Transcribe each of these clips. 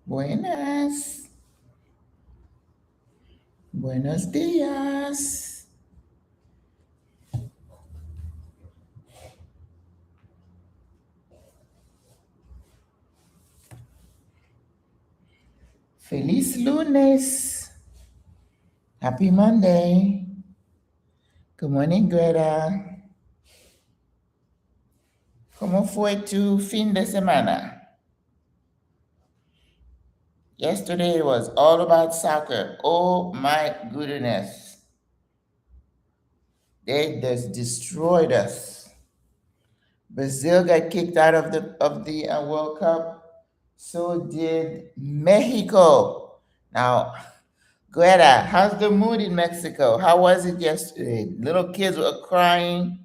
Buenas. Buenos días. Feliz lunes. Happy Monday. Good morning, Greta. ¿Cómo fue tu fin de semana? Yesterday was all about soccer. Oh my goodness. They just destroyed us. Brazil got kicked out of the World Cup. So did Mexico. Now, Greta, how's the mood in Mexico? How was it yesterday? Little kids were crying.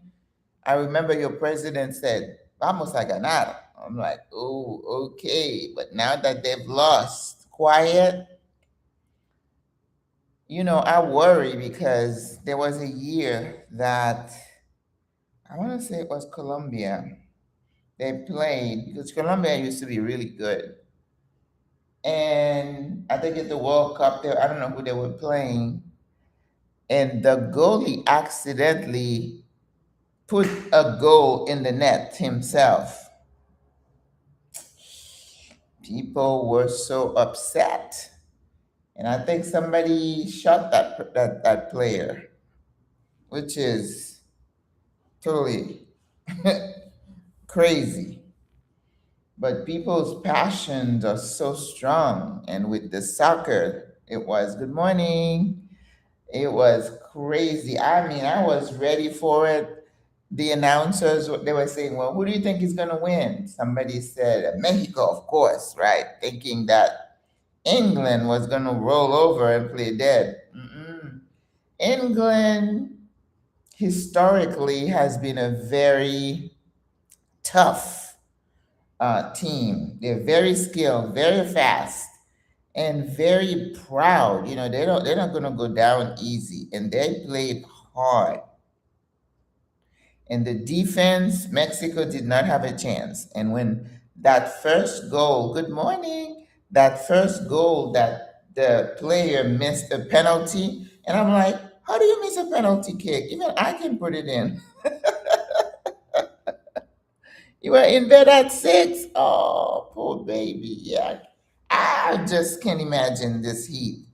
I remember your president said, Vamos a ganar. I'm like, oh, okay. But now that they've lost, quiet. I worry because there was a year that I want to say it was Colombia. They played because Colombia used to be really good. And I think at the World Cup, I don't know who they were playing, and the goalie accidentally put a goal in the net himself. People were so upset, and I think somebody shot that player, which is totally crazy. But people's passions are so strong, and with the soccer, it was good morning. It was crazy. I mean, I was ready for it. The announcers, they were saying, well, who do you think is going to win? Somebody said Mexico, of course, right? Thinking that England was going to roll over and play dead. Mm-mm. England historically has been a very tough team. They're very skilled, very fast, and very proud. They're not going to go down easy, and they played hard. In the defense, Mexico did not have a chance. And when that first goal, good morning, that first goal that the player missed a penalty, and I'm like, how do you miss a penalty kick? Even I can put it in. You were in bed at 6. Oh, poor baby. Yeah. I just can't imagine this heat,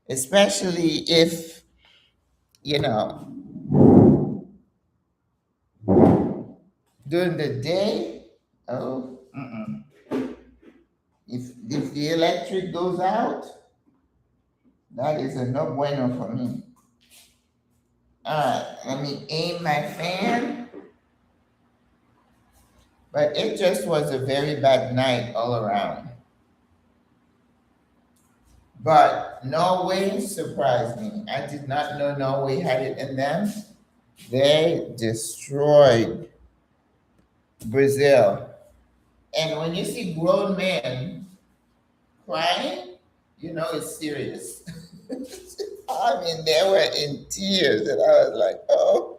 especially if, you know, during the day. Oh, mm-mm. If the electric goes out, that is a no bueno for me. Let me aim my fan. But it just was a very bad night all around. But Norway surprised me. I did not know Norway had it in them. They destroyed Brazil. And when you see grown men crying, you know it's serious. I mean, they were in tears, and I was like, oh,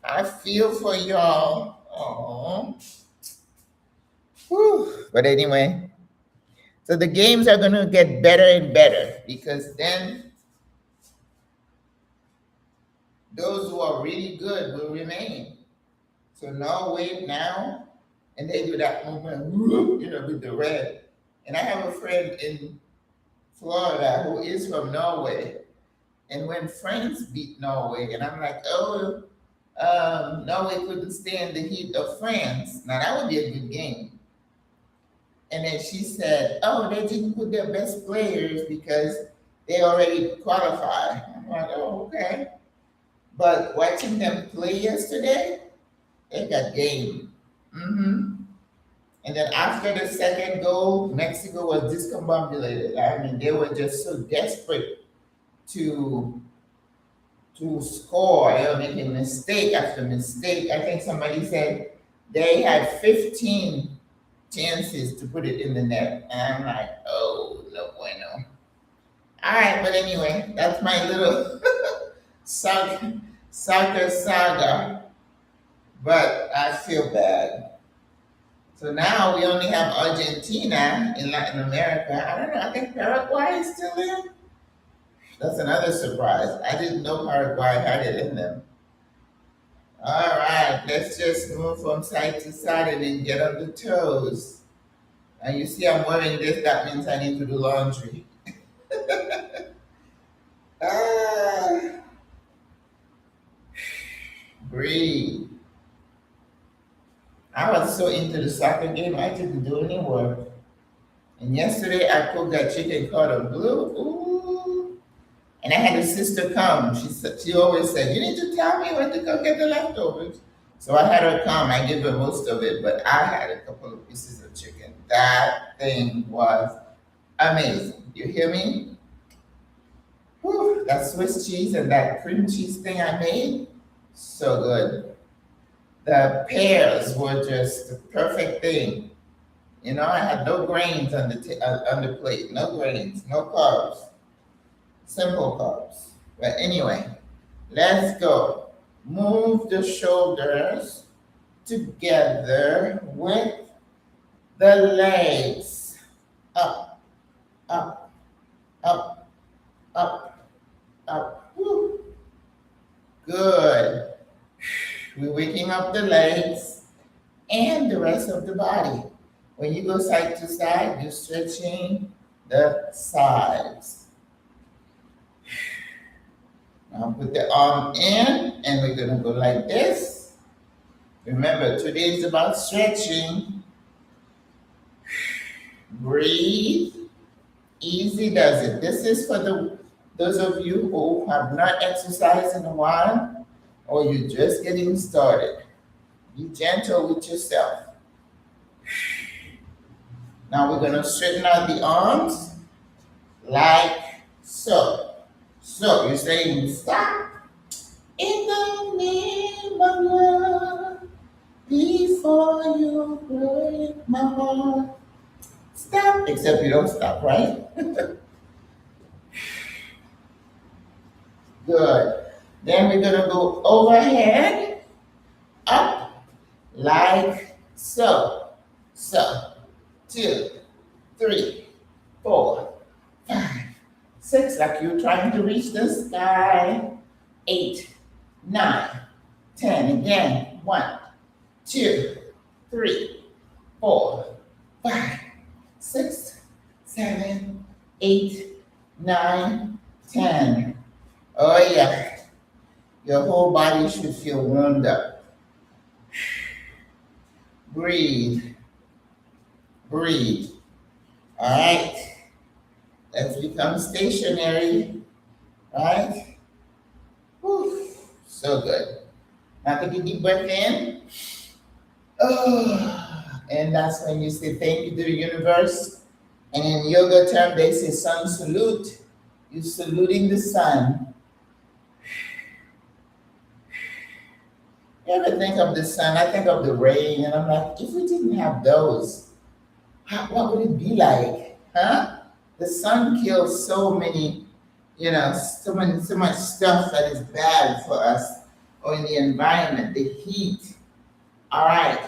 I feel for y'all. Oh. But anyway, so the games are going to get better and better because then those who are really good will remain. So Norway now, and they do that movement, with the red. And I have a friend in Florida who is from Norway. And when France beat Norway, and I'm like, oh, Norway couldn't stand the heat of France. Now that would be a good game. And then she said, oh, they didn't put their best players because they already qualified. I'm like, oh, okay. But watching them play yesterday, they got game. And then after the second goal, Mexico was discombobulated. I mean, they were just so desperate to score. They were making mistake after mistake. I think somebody said they had 15 chances to put it in the net. And I'm like, oh, no bueno. All right, but anyway, that's my little soccer saga. But I feel bad. So now we only have Argentina in Latin America. I don't know. I think Paraguay is still in. That's another surprise. I didn't know Paraguay had it in them. All right, let's just move from side to side and then get on the toes. And you see, I'm wearing this. That means I need to do laundry. Ah, breathe. I was so into the soccer game, I didn't do any work. And yesterday I cooked that chicken cordon bleu. Ooh. And I had a sister come. She always said, "You need to tell me when to go get the leftovers." So I had her come. I gave her most of it, but I had a couple of pieces of chicken. That thing was amazing. You hear me? Whew, that Swiss cheese and that cream cheese thing I made, so good. The pears were just the perfect thing. You know, I had no grains on on the plate, no grains, no carbs, simple carbs. But anyway, let's go. Move the shoulders together with the legs. Up, up, up, up, up. Woo. Good. We're waking up the legs and the rest of the body. When you go side to side, you're stretching the sides. Now put the arm in, and we're going to go like this. Remember, today is about stretching. Breathe. Easy does it. This is for those of you who have not exercised in a while, or you're just getting started. Be gentle with yourself. Now we're going to straighten out the arms like so. So you're saying, "Stop in the name of love before you break my heart." Stop, except you don't stop, right? Good. Then we're going to go overhead, up, like so. So, 2, 3, 4, 5, 6, like you're trying to reach the sky. 8, 9, 10. Again. 1, 2, 3, 4, 5, 6, 7, 8, 9, 10. Oh yeah. Your whole body should feel warmed up. Breathe. Breathe. All right. Let's become stationary. Right? Whew. So good. Now take a deep breath in. Oh, and that's when you say thank you to the universe. And in yoga term, they say sun salute. You're saluting the sun. You ever think of the sun? I think of the rain, and I'm like, if we didn't have those, what would it be like? Huh? The sun kills so many, so much stuff that is bad for us or in the environment, the heat. All right.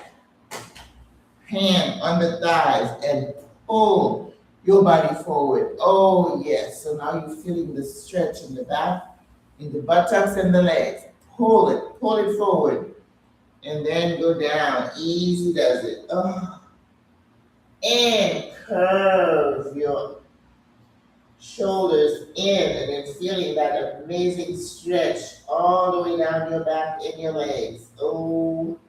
Hand on the thighs and pull your body forward. Oh, yes. So now you're feeling the stretch in the back, in the buttocks and the legs. Pull it forward. And then go down. Easy does it. Oh. And curve your shoulders in and then feeling that amazing stretch all the way down your back and your legs. Oh,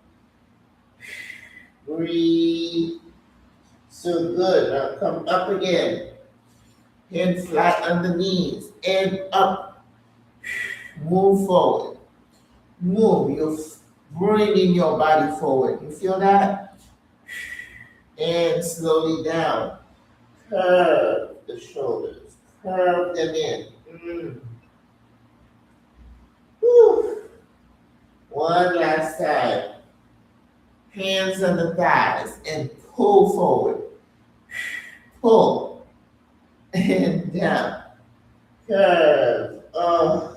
breathe. So good. Now come up again. Hands flat on the knees and up. Move forward. Move. You're bringing your body forward. You feel that? And slowly down. Curve the shoulders. Curve them in. Whew. One last time. Hands on the thighs and pull forward. Pull. And down. Curve. Oh.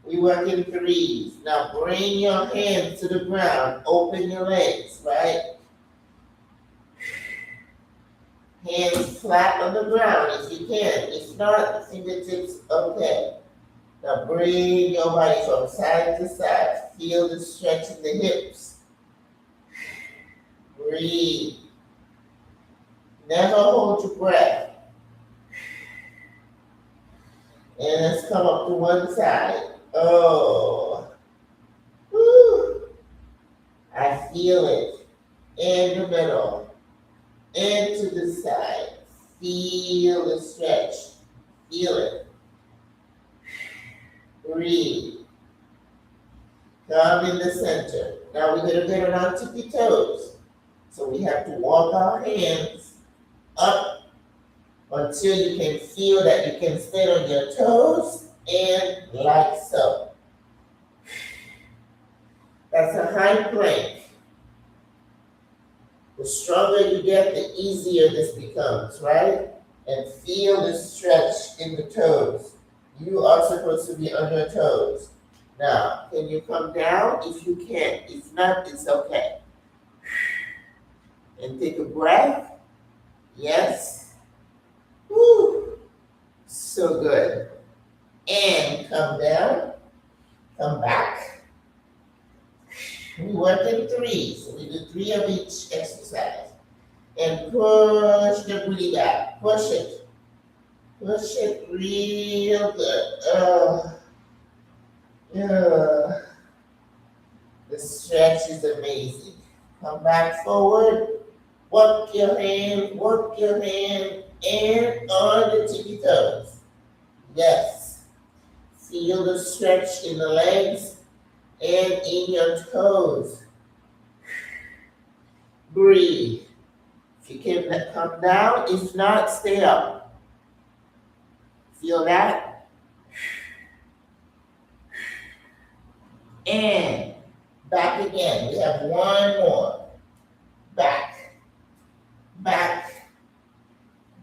We work in threes. Now bring your hands to the ground. Open your legs, right? Hands flat on the ground if you can. If not, fingertips okay. Now bring your body from side to side. Feel the stretch in the hips. Breathe. Never hold your breath. And let's come up to one side. Oh. Woo. I feel it. In the middle. And to the side. Feel the stretch. Feel it. Breathe. Come in the center. Now we're going to get on our tippy toes. So we have to walk our hands up until you can feel that you can stand on your toes and like so. That's a high plank. The stronger you get, the easier this becomes, right? And feel the stretch in the toes. You are supposed to be on your toes. Now, can you come down? If you can. If not, it's okay. And take a breath. Yes. Woo. So good. And come down. Come back. We work in threes. So we do 3 of each exercise. And push the booty back. Push it. Push it real good. Yeah. The stretch is amazing. Come back forward. Work your hand, and on the tippy toes. Yes. Feel the stretch in the legs and in your toes. Breathe. If you can come down, if not, stay up. Feel that? And back again. We have one more. Back, back,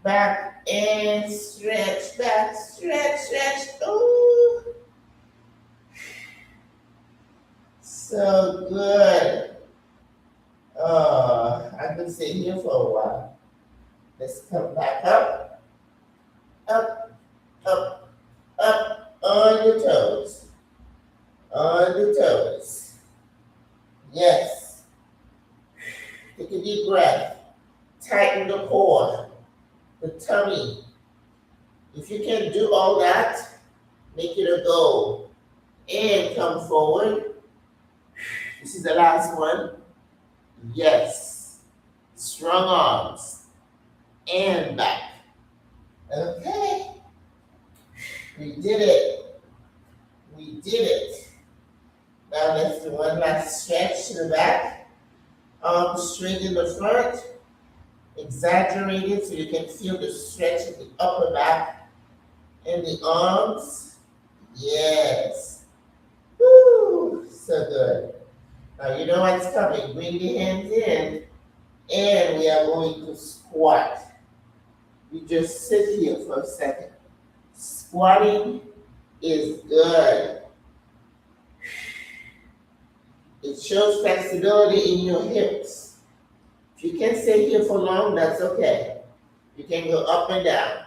back, and stretch, back, stretch. Ooh. So good. Oh, I've been sitting here for a while. Let's come back up, up, on your toes. On the toes. Yes. Take a deep breath. Tighten the core, the tummy. If you can do all that, make it a goal. And come forward. This is the last one. Yes. Strong arms. And back. Okay. We did it. We did it. Now let's do one last stretch to the back. Arms straight in the front. Exaggerate it so you can feel the stretch in the upper back and the arms. Yes. Woo, so good. Now you know what's coming. Bring the hands in and we are going to squat. You just sit here for a second. Squatting is good. It shows flexibility in your hips. If you can stay here for long, that's okay. You can go up and down.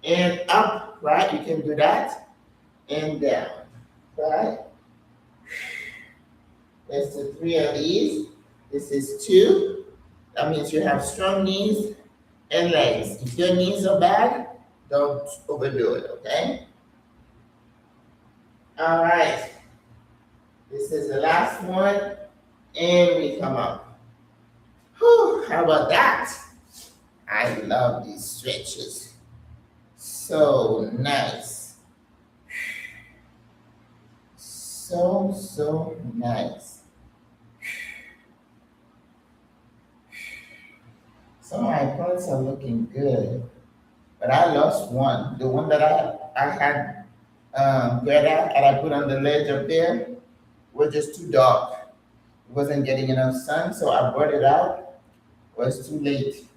And up, right? You can do that. And down, right? Let's do 3 of these. This is 2. That means you have strong knees and legs. If your knees are bad, don't overdo it, okay? All right. This is the last one, and we come up. Whew, how about that? I love these stretches. So nice. So nice. So my parts are looking good, but I lost one. The one that I had Greta and I put on the ledge up there was just too dark. It wasn't getting enough sun, so I brought it out. It was too late.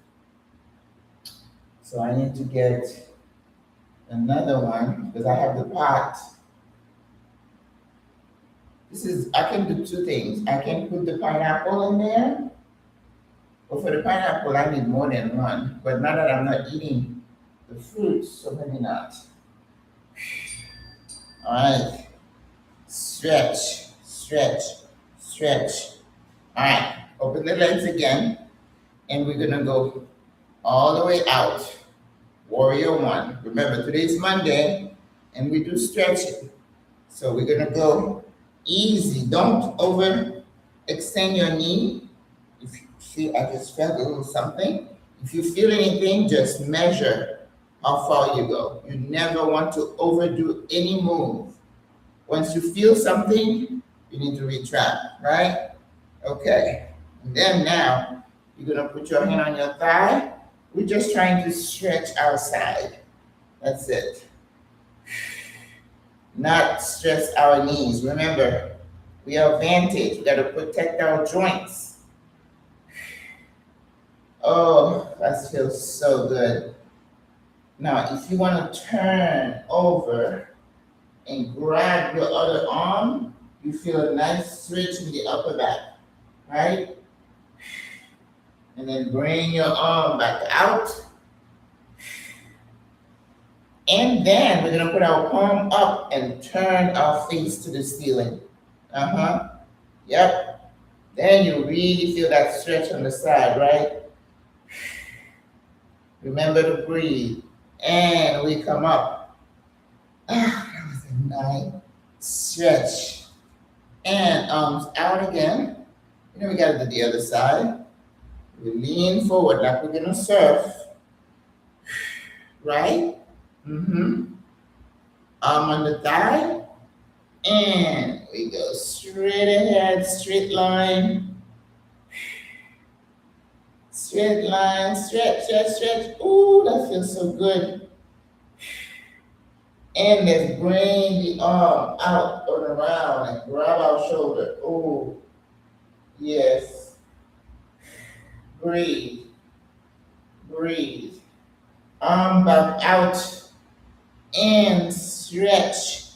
So I need to get another one because I have the pot. I can do 2 things. I can put the pineapple in there, But for the pineapple, I need more than one. But now that I'm not eating the fruits, so maybe not. All right. Stretch, stretch, stretch. All right. Open the legs again. And we're going to go all the way out. Warrior one. Remember, today's Monday, and we do stretching. So we're going to go easy. Don't over extend your knee. If you see, I just felt a little something. If you feel anything, just measure how far you go. You never want to overdo any move. Once you feel something, you need to retract, right? Okay. And then now, you're going to put your hand on your thigh. We're just trying to stretch our side. That's it. Not stress our knees. Remember, we are vantage. We got to protect our joints. Oh, that feels so good. Now, if you want to turn over and grab your other arm, you feel a nice stretch in the upper back, right? And then bring your arm back out. And then we're going to put our palm up and turn our face to the ceiling. Yep. Then you really feel that stretch on the side, right? Remember to breathe. And we come up. Ah, that was a nice stretch. And arms out again. And then we got to do the other side. We lean forward like we're going to surf. Right? Arm on the thigh. And we go straight ahead, straight line. Straight line, stretch, stretch, stretch. Ooh, that feels so good. And let's bring the arm out and around and grab our shoulder. Ooh, yes. Breathe. Breathe. Arm back out and stretch.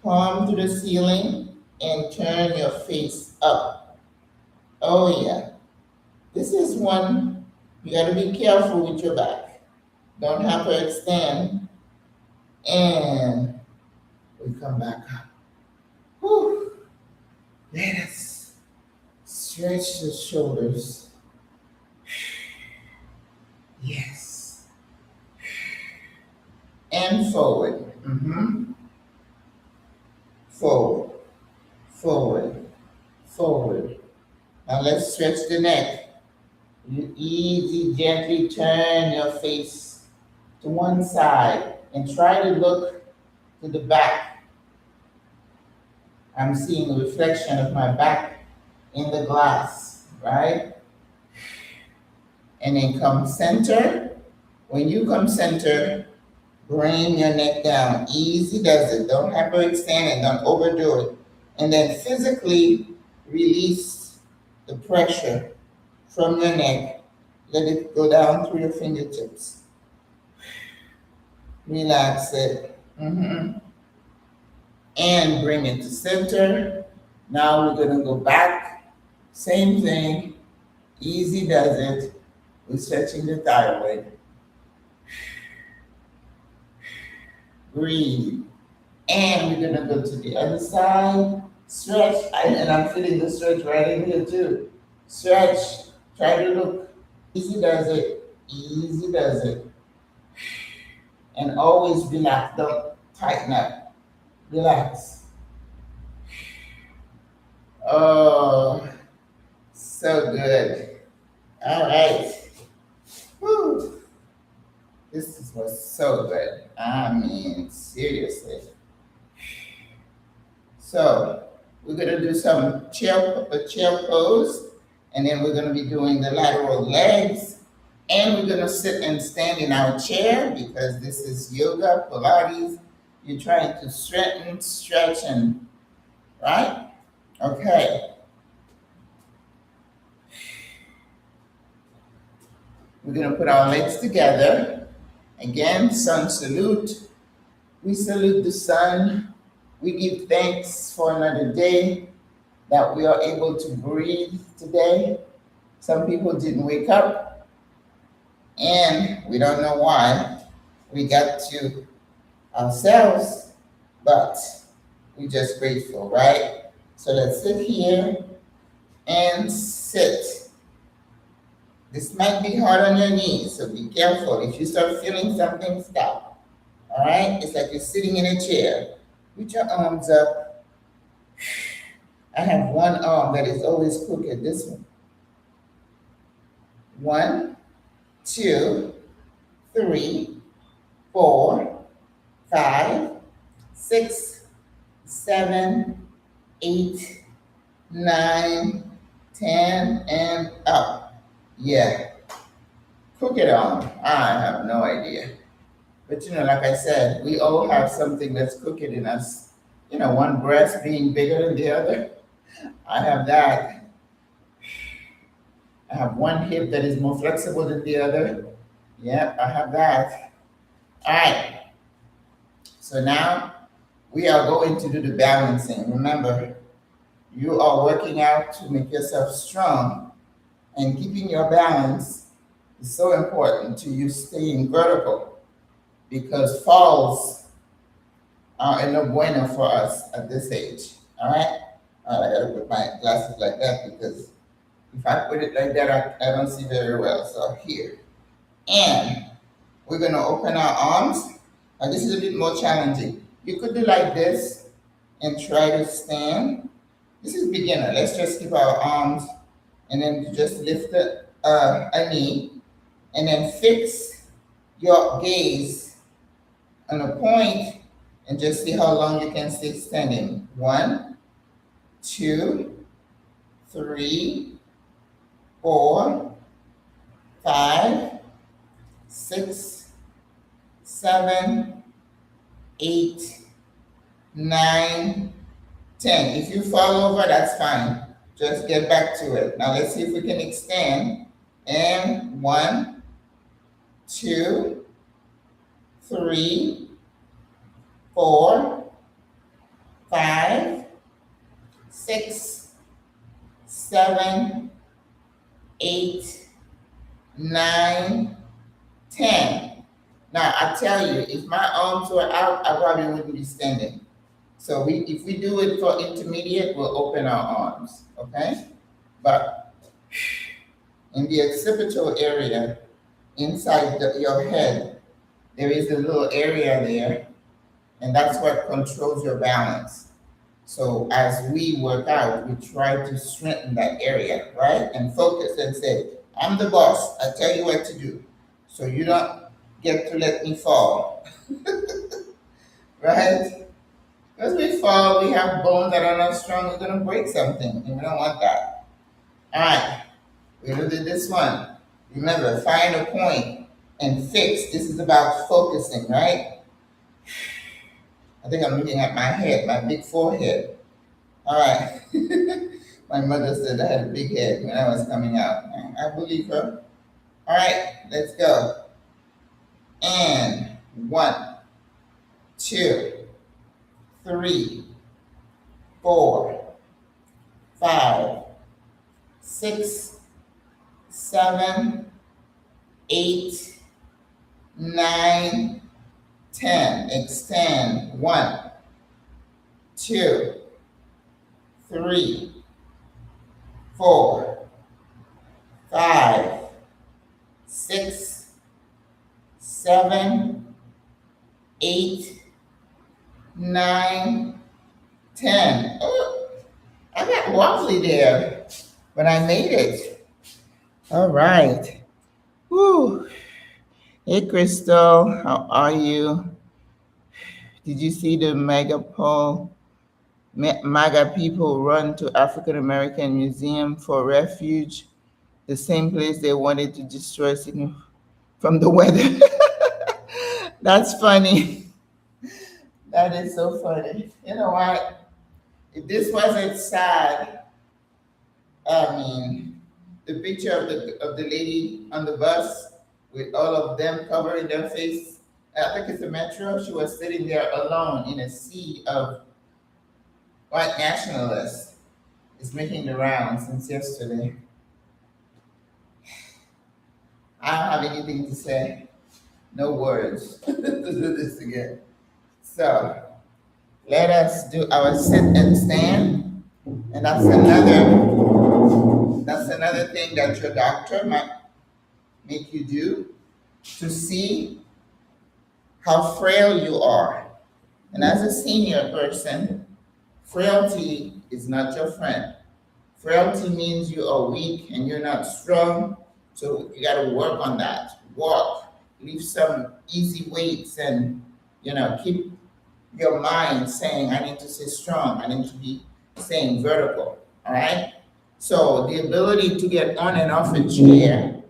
Palm to the ceiling and turn your face up. Oh yeah. This is one, you gotta be careful with your back. Don't hyperextend. And we come back up. Whew. Let us stretch the shoulders. Yes. And forward. Forward, forward, forward. Now let's stretch the neck. You easy, gently turn your face to one side and try to look to the back. I'm seeing the reflection of my back in the glass, right? And then come center. When you come center, bring your neck down. Easy does it. Don't hyperextend and don't overdo it. And then physically release the pressure from your neck. Let it go down through your fingertips. Relax it. And bring it to center. Now we're going to go back. Same thing. Easy does it. We're stretching the thyroid. Breathe. And we're going to go to the other side. Stretch. And I'm feeling the stretch right in here too. Stretch. Try to look. Easy does it. Easy does it. And always relax. Don't tighten up. Relax. Oh, so good. All right. Woo. This was so good. I mean, seriously. So we're going to do some chair pose, and then we're going to be doing the lateral legs, and we're going to sit and stand in our chair because this is yoga, Pilates. You're trying to strengthen, stretch, and right? Okay. We're going to put our legs together. Again, sun salute. We salute the sun. We give thanks for another day. that we are able to breathe today. Some people didn't wake up, and we don't know why. We got to ourselves, but we're just grateful, right? So let's sit here and sit. This might be hard on your knees, so be careful. If you start feeling something, stop. All right? It's like you're sitting in a chair. Put your arms up. I have one arm that is always crooked. This one. 1, 2, 3, 4, 5, 6, 7, 8, 9, 10, and up. Yeah. Crooked arm. I have no idea. But like I said, we all have something that's crooked in us. One breast being bigger than the other. I have that. I have one hip that is more flexible than the other. Yep, I have that. All right. So now we are going to do the balancing. Remember, you are working out to make yourself strong, and keeping your balance is so important to you staying vertical, because falls are a no bueno for us at this age. All right? I gotta put my glasses like that, because if I put it like that, I don't see very well. So here. And we're gonna open our arms. Now this is a bit more challenging. You could do like this and try to stand. This is beginner. Let's just keep our arms, and then just lift a knee, and then fix your gaze on a point, and just see how long you can stay standing. 1, 2, 3, 4, 5, 6, 7, 8, 9, 10. If you fall over, that's fine. Just get back to it. Now let's see if we can extend. And 1, 2, 3, 4, 5, 6, 7, 8, 9, 10. Now I tell you, if my arms were out, I probably wouldn't be standing. So if we do it for intermediate, we'll open our arms, okay? But in the occipital area, inside your head, there is a little area there, and that's what controls your balance. So as we work out, we try to strengthen that area, right? And focus and say, I'm the boss. I tell you what to do. So you don't get to let me fall, right? Because we fall, we have bones that are not strong, we're going to break something, and we don't want that. All right, we're going to do this one. Remember, find a point and fix. This is about focusing, right? I think I'm looking at my head, my big forehead. All right. My mother said I had a big head when I was coming out. I believe her. All right, let's go. And 1, 2, 3, 4, 5, 6, 7, 8, 9, 10. Extend. 1, 2, 3, 4, 5, 6, 7, 8, 9, 10. Oh, I got wobbly there, but I made it. All right. Woo. Hey, Crystal, how are you? Did you see the MAGA people run to African American Museum for refuge, the same place they wanted to destroy from the weather? That's funny. That is so funny. You know what? If this wasn't sad, I mean, the picture of the lady on the bus with all of them covering their face. I think it's a metro. She was sitting there alone in a sea of white nationalists. It's making the rounds since yesterday. I don't have anything to say. No words to do this again. So let us do our sit and stand. And that's another thing that your doctor might make you do to see how frail you are. And as a senior person, frailty is not your friend. Frailty means you are weak and you're not strong. So you got to work on that. Walk, lift some easy weights, and keep your mind saying, I need to stay strong. I need to be staying vertical. All right. So the ability to get on and off a chair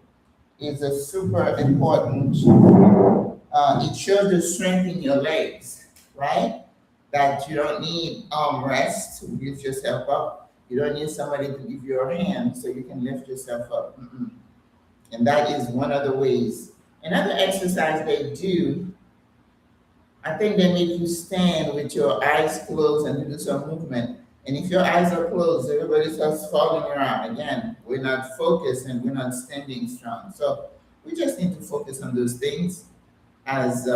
is a super important. It shows the strength in your legs, right? That you don't need armrest to lift yourself up. You don't need somebody to give you a hand so you can lift yourself up. Mm-mm. And that is one of the ways. Another exercise they do, I think they make you stand with your eyes closed and do some movement. And if your eyes are closed, everybody starts falling around. Again, we're not focused and we're not standing strong. So we just need to focus on those things as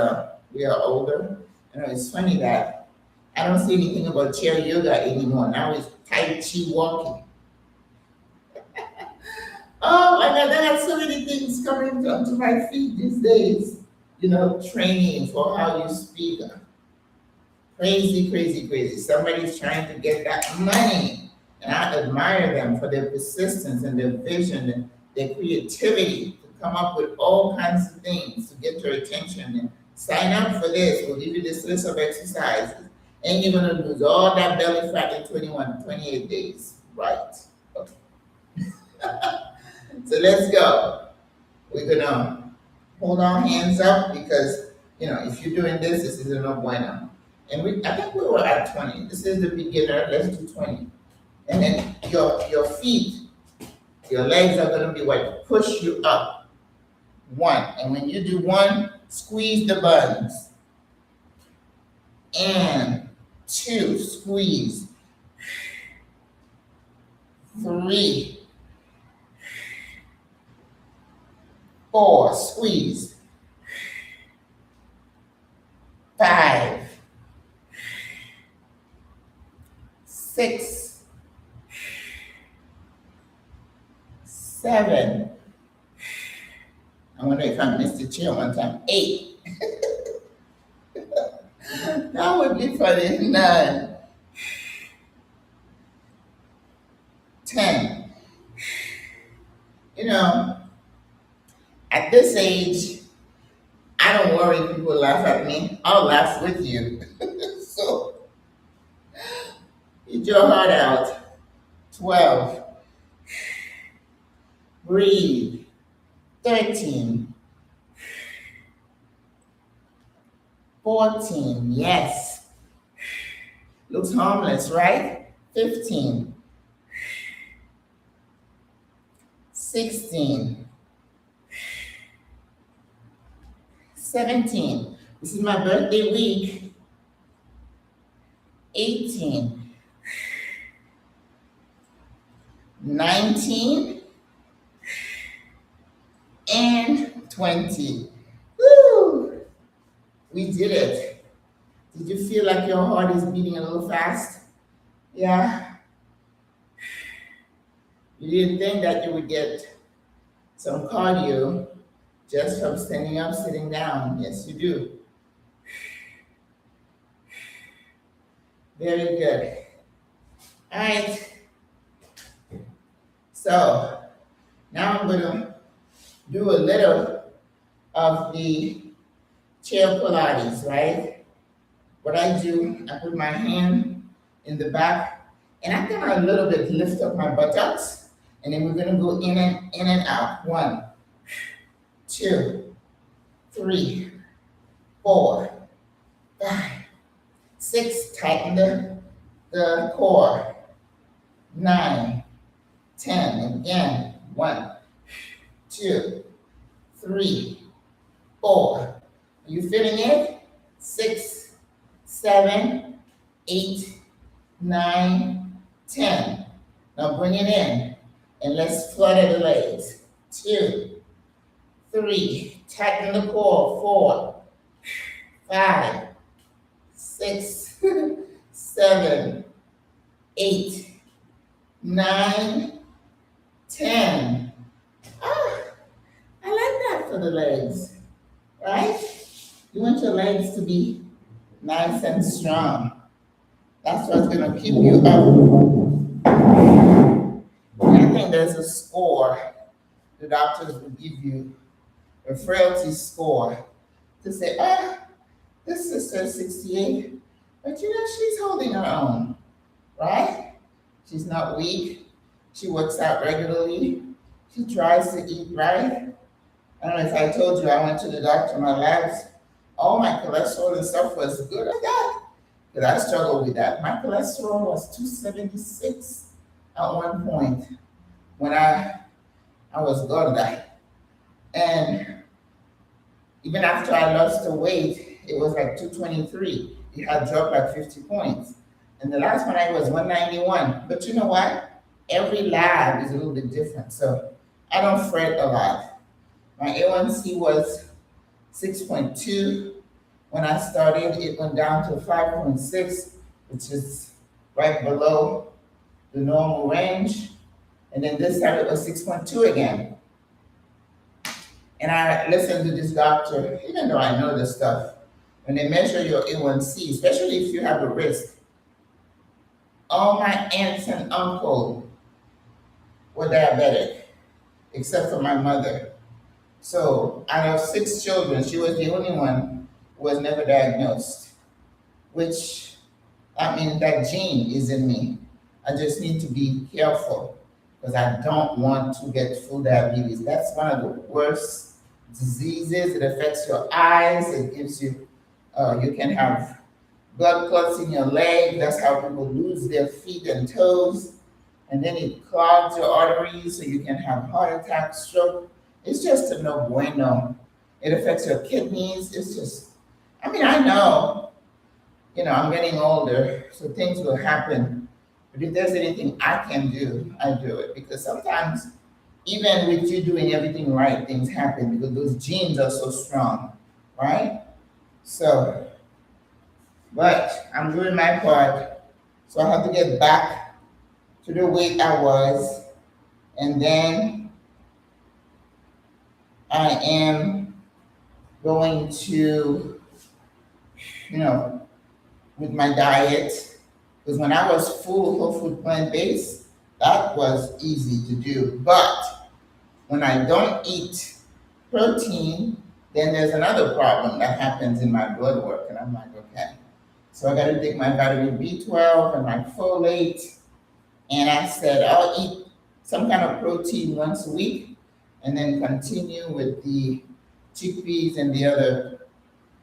we are older. It's funny that I don't see anything about chair yoga anymore. Now it's Tai Chi walking. Oh my God, I got so many things coming onto my feet these days. Training for how you speak. Crazy, crazy, crazy. Somebody's trying to get that money. And I admire them for their persistence and their vision and their creativity to come up with all kinds of things to get your attention. And sign up for this. We'll give you this list of exercises. And you're going to lose all that belly fat in 28 days. Right. Okay. So let's go. We're going to hold our hands up because, if you're doing this, this is a no bueno. And I think we were at 20. This is the beginner. Let's do 20. And then your feet, your legs are going to be what push you up. 1. And when you do 1, squeeze the buns. And 2, squeeze. 3, 4, squeeze. 5, 6, 7. I wonder if I missed the chair one time. 8. That would be funny. 9, 10. At this age, I don't worry if people laugh at me. I'll laugh with you. So, get your heart out. 12. Breathe. 13. 14. Yes. Looks harmless, right? 15. 16. 17. This is my birthday week. 18. 19. And 20. Woo! We did it. Did you feel like your heart is beating a little fast? Yeah. You didn't think that you would get some cardio just from standing up, sitting down. Yes, you do. Very good. All right. So now I'm going to do a little of the chair Pilates, right? What I do, I put my hand in the back and I'm going to a little bit lift up my buttocks and then we're going to go in and out. 1, 2, 3, 4, 5, 6. Tighten the core. 9, 10. And again. 1, 2, 3, 4. Are you feeling it? 6, 7, 8, 9, 10. Now bring it in and let's flutter the legs. 2, 3, tighten the core. 4, 5, 6, 7, 8, 9, 10. Ah, I like that for the legs, right? You want your legs to be nice and strong. That's what's going to keep you up. And I think there's a score the doctors will give you, a frailty score, to say, this sister is 68, but she's holding her own, right? She's not weak. She works out regularly. She tries to eat right. I don't know if I told you I went to the doctor, my labs, all my cholesterol and stuff was good like that. But I struggled with that. My cholesterol was 276 at one point when I was gonna. And even after I lost the weight, it was like 223. It had dropped like 50 points. And the last one I was 191. But you know what? Every lab is a little bit different. So I don't fret a lot. My A1C was 6.2. When I started, it went down to 5.6, which is right below the normal range. And then this time it was 6.2 again. And I listened to this doctor, even though I know this stuff, when they measure your A1C, especially if you have a risk. All my aunts and uncles were diabetic, except for my mother. So out of 6 children, she was the only one who was never diagnosed, which I mean that gene is in me. I just need to be careful because I don't want to get full diabetes. That's one of the worst diseases. It affects your eyes. It gives you, you can have blood clots in your leg. That's how people lose their feet and toes. And then it clogs your arteries so you can have heart attack, stroke. It's just a no bueno. It affects your kidneys. It's just, I mean, I know, I'm getting older, so things will happen. But if there's anything I can do, I do it. Because sometimes, even with you doing everything right, things happen because those genes are so strong, right? So, but I'm doing my part. So I have to get back to the weight I was. And then I am going to, with my diet, because when I was full whole food plant-based, that was easy to do. But when I don't eat protein, then there's another problem that happens in my blood work. And I'm like, okay. So I got to take my vitamin B12 and my folate. And I said, I'll eat some kind of protein once a week and then continue with the chickpeas and the other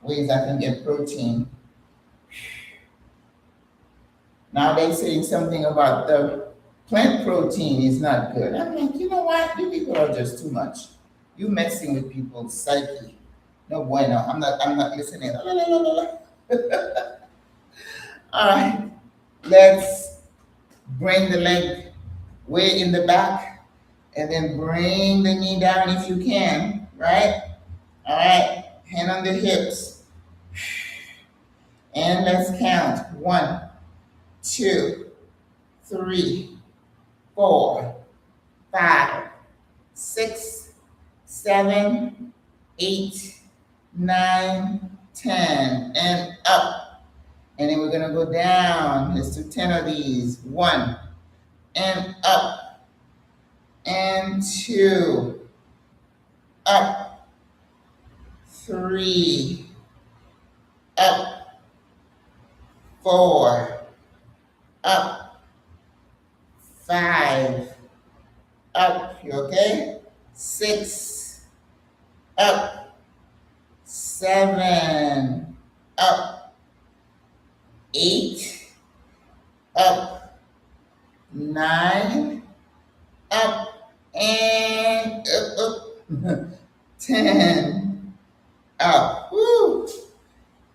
ways I can get protein. Now they're saying something about the plant protein is not good. I'm like, you know what? You people are just too much. You messing with people's psyche. No bueno. I'm not listening. La, la, la, la, la. All right. Let's bring the leg way in the back and then bring the knee down if you can, right? All right. Hand on the hips. And let's count. 1, 2, 3, 4, 5, 6, 7, 8, 9, 10, and up. And then we're gonna go down. Let's do 10 of these. 1, and up, and 2, up, 3, up, 4, up, 5, up, you okay? 6, up, 7, up, 8, up, 9, up, and up, 10, up, woo,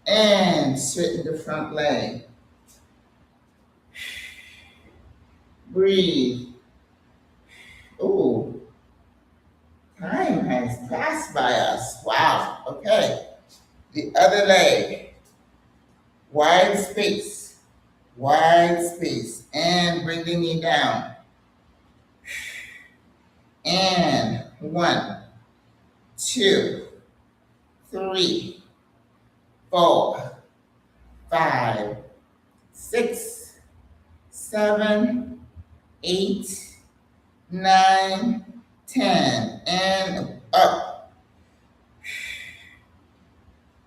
and straighten the front leg. Breathe. Ooh, time has passed by us. Wow. Okay. The other leg. Wide space. Wide space. And bring the knee down. And one, two, three, four, five, six, seven, eight, nine, 10. And up.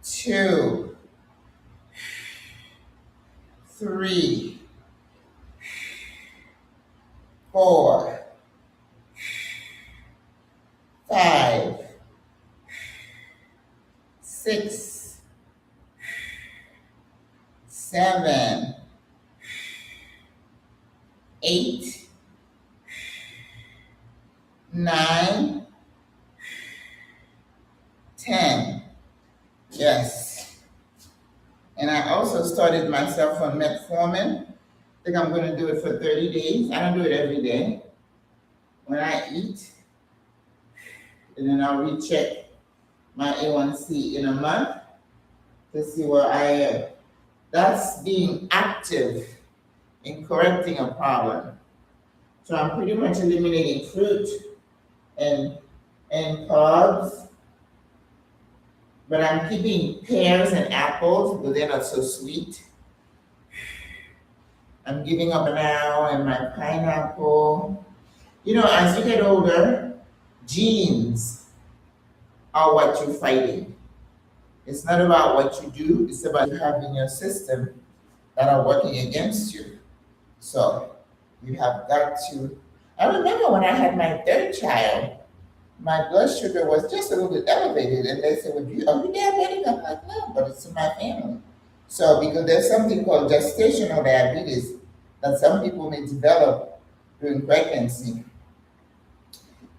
Two, three, four, five, six, seven, eight, nine, 10. Yes. And I also started myself on metformin. I think I'm going to do it for 30 days. I don't do it every day. When I eat, and then I'll recheck my A1C in a month to see where I am. That's being active in correcting a problem. So I'm pretty much eliminating fruit and carbs, but I'm keeping pears and apples because they're not so sweet. I'm giving up now and my pineapple. You know, as you get older, genes are what you're fighting. It's not about what you do, it's about you have in your system that are working against you. So you have got to. I remember when I had my third child, my blood sugar was just a little bit elevated, and they said, "Well, are you diabetic?" I'm like, "No, but it's in my family." So because there's something called gestational diabetes that some people may develop during pregnancy,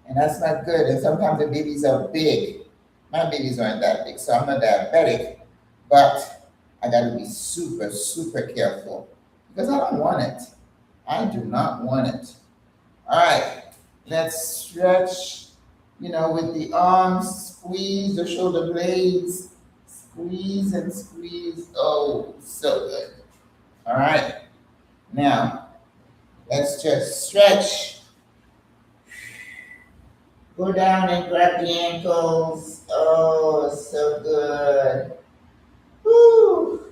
and that's not good. And sometimes the babies are big. My babies aren't that big, so I'm not diabetic, but I got to be super, super careful because I don't want it. I do not want it. All right, let's stretch, with the arms, squeeze the shoulder blades, squeeze and squeeze. Oh, so good. All right, now let's just stretch. Go down and grab the ankles. Oh, so good. Woo.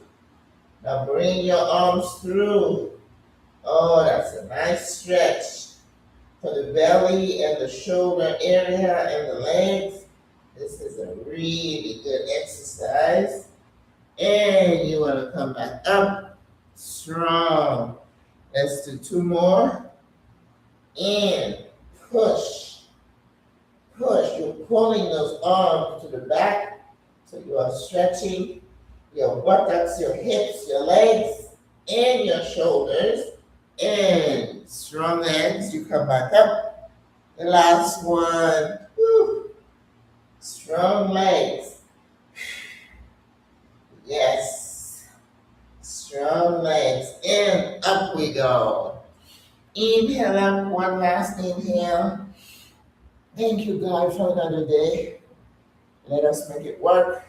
Now bring your arms through. Oh, that's a nice stretch for the belly and the shoulder area and the legs. This is a really good exercise. And you want to come back up strong. Let's do two more. And push. Push. You're pulling those arms to the back. So you are stretching your buttocks, your hips, your legs, and your shoulders. And strong legs. You come back up. The last one. Woo. Strong legs. Yes. Strong legs. And up we go. Inhale up. One last inhale. Thank you, God, for another day. Let us make it work.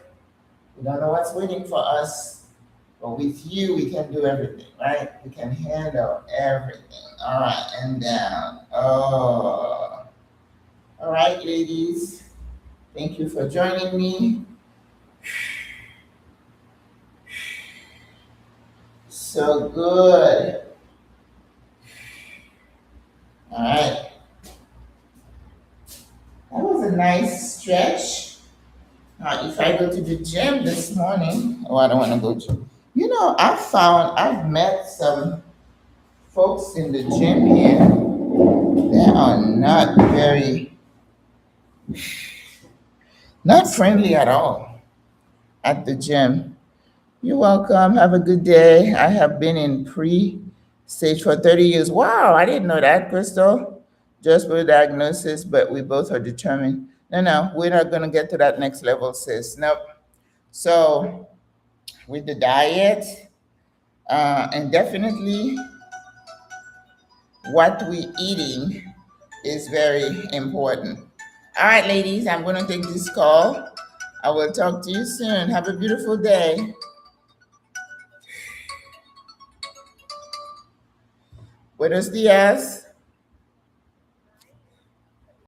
We don't know what's waiting for us, but with you, we can do everything, right? We can handle everything. All right, and down. Oh. All right, ladies. Thank you for joining me. So good. All right. That was a nice stretch. If I go to the gym this morning, I don't want to go to. I've met some folks in the gym here. They are not friendly at all at the gym. You're welcome. Have a good day. I have been in pre-stage for 30 years. Wow, I didn't know that, Crystal. Just with a diagnosis, but we both are determined. No, we're not going to get to that next level, sis. Nope. So, with the diet, and definitely what we eating is very important. All right, ladies, I'm going to take this call. I will talk to you soon. Have a beautiful day. Buenos dias.